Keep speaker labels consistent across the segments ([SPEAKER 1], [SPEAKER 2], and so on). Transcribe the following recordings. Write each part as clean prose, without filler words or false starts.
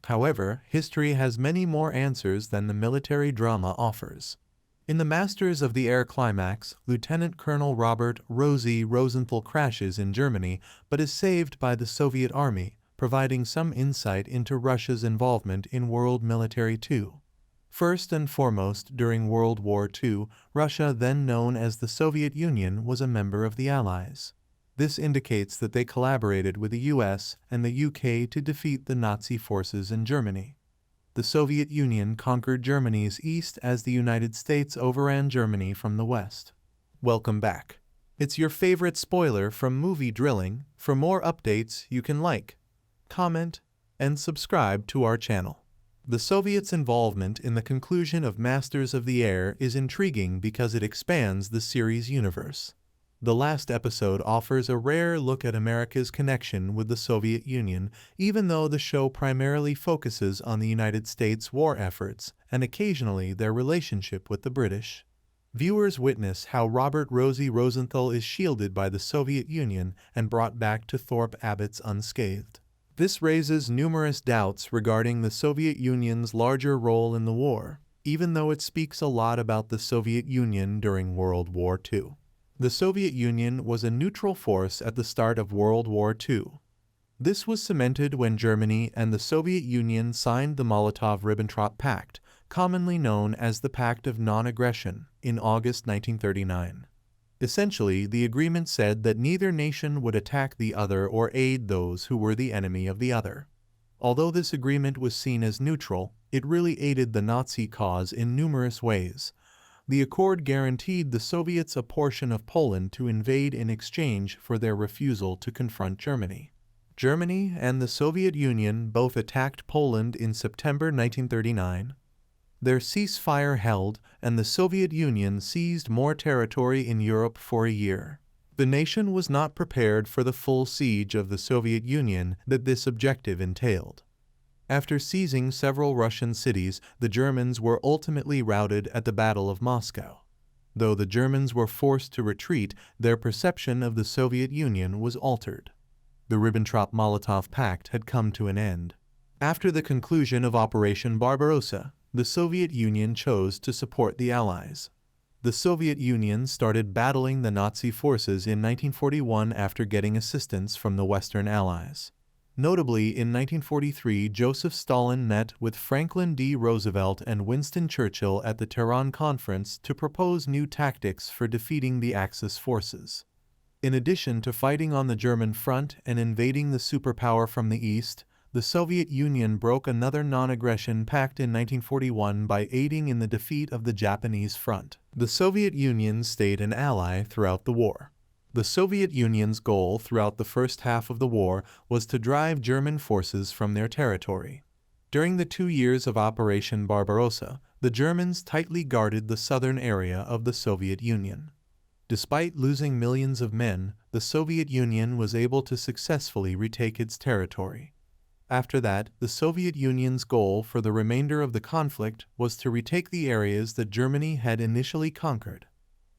[SPEAKER 1] However, history has many more answers than the military drama offers. In the Masters of the Air climax, Lieutenant Colonel Robert Rosie Rosenthal crashes in Germany but is saved by the Soviet Army, providing some insight into Russia's involvement in world military too. First and foremost, during World War II, Russia, then known as the Soviet Union, was a member of the Allies. This indicates that they collaborated with the US and the UK to defeat the Nazi forces in Germany. The Soviet Union conquered Germany's east as the United States overran Germany from the west. Welcome back. It's your favorite spoiler from Movie Drilling. For more updates, you can like, comment, and subscribe to our channel. The Soviets' involvement in the conclusion of Masters of the Air is intriguing because it expands the series' universe. The last episode offers a rare look at America's connection with the Soviet Union, even though the show primarily focuses on the United States' war efforts and occasionally their relationship with the British. Viewers witness how Robert Rosie Rosenthal is shielded by the Soviet Union and brought back to Thorpe Abbotts unscathed. This raises numerous doubts regarding the Soviet Union's larger role in the war, even though it speaks a lot about the Soviet Union during World War II. The Soviet Union was a neutral force at the start of World War II. This was cemented when Germany and the Soviet Union signed the Molotov-Ribbentrop Pact, commonly known as the Pact of Non-Aggression, in August 1939. Essentially, the agreement said that neither nation would attack the other or aid those who were the enemy of the other. Although this agreement was seen as neutral, it really aided the Nazi cause in numerous ways. The accord guaranteed the Soviets a portion of Poland to invade in exchange for their refusal to confront Germany. Germany and the Soviet Union both attacked Poland in September 1939. Their ceasefire held, and the Soviet Union seized more territory in Europe for a year. The nation was not prepared for the full siege of the Soviet Union that this objective entailed. After seizing several Russian cities, the Germans were ultimately routed at the Battle of Moscow. Though the Germans were forced to retreat, their perception of the Soviet Union was altered. The Ribbentrop-Molotov Pact had come to an end. After the conclusion of Operation Barbarossa, the Soviet Union chose to support the Allies. The Soviet Union started battling the Nazi forces in 1941 after getting assistance from the Western Allies. Notably, in 1943, Joseph Stalin met with Franklin D. Roosevelt and Winston Churchill at the Tehran Conference to propose new tactics for defeating the Axis forces. In addition to fighting on the German front and invading the superpower from the east, the Soviet Union broke another non-aggression pact in 1941 by aiding in the defeat of the Japanese front. The Soviet Union stayed an ally throughout the war. The Soviet Union's goal throughout the first half of the war was to drive German forces from their territory. During the 2 years of Operation Barbarossa, the Germans tightly guarded the southern area of the Soviet Union. Despite losing millions of men, the Soviet Union was able to successfully retake its territory. After that, the Soviet Union's goal for the remainder of the conflict was to retake the areas that Germany had initially conquered.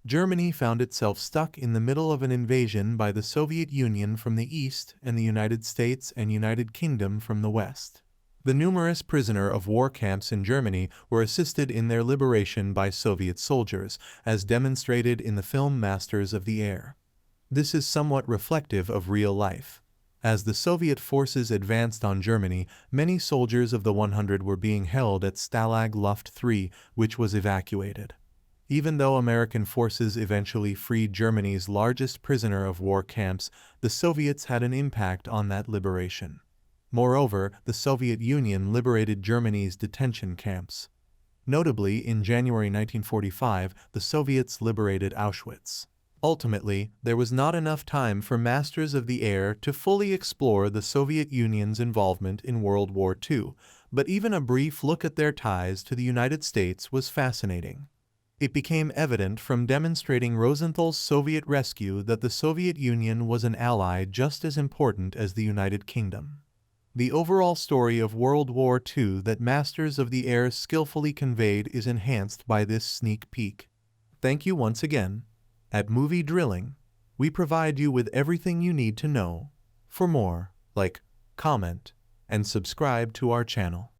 [SPEAKER 1] Germany found itself stuck in the middle of an invasion by the Soviet Union from the east and the United States and United Kingdom from the west. The numerous prisoner of war camps in Germany were assisted in their liberation by Soviet soldiers, as demonstrated in the film Masters of the Air. This is somewhat reflective of real life. As the Soviet forces advanced on Germany, many soldiers of the 100 were being held at Stalag Luft 3, which was evacuated. Even though American forces eventually freed Germany's largest prisoner of war camps, the Soviets had an impact on that liberation. Moreover, the Soviet Union liberated Germany's detention camps. Notably, in January 1945, the Soviets liberated Auschwitz. Ultimately, there was not enough time for Masters of the Air to fully explore the Soviet Union's involvement in World War II, but even a brief look at their ties to the United States was fascinating. It became evident from demonstrating Rosenthal's Soviet rescue that the Soviet Union was an ally just as important as the United Kingdom. The overall story of World War II that Masters of the Air skillfully conveyed is enhanced by this sneak peek. Thank you once again. At Movie Drilling, we provide you with everything you need to know. For more, like, comment, and subscribe to our channel.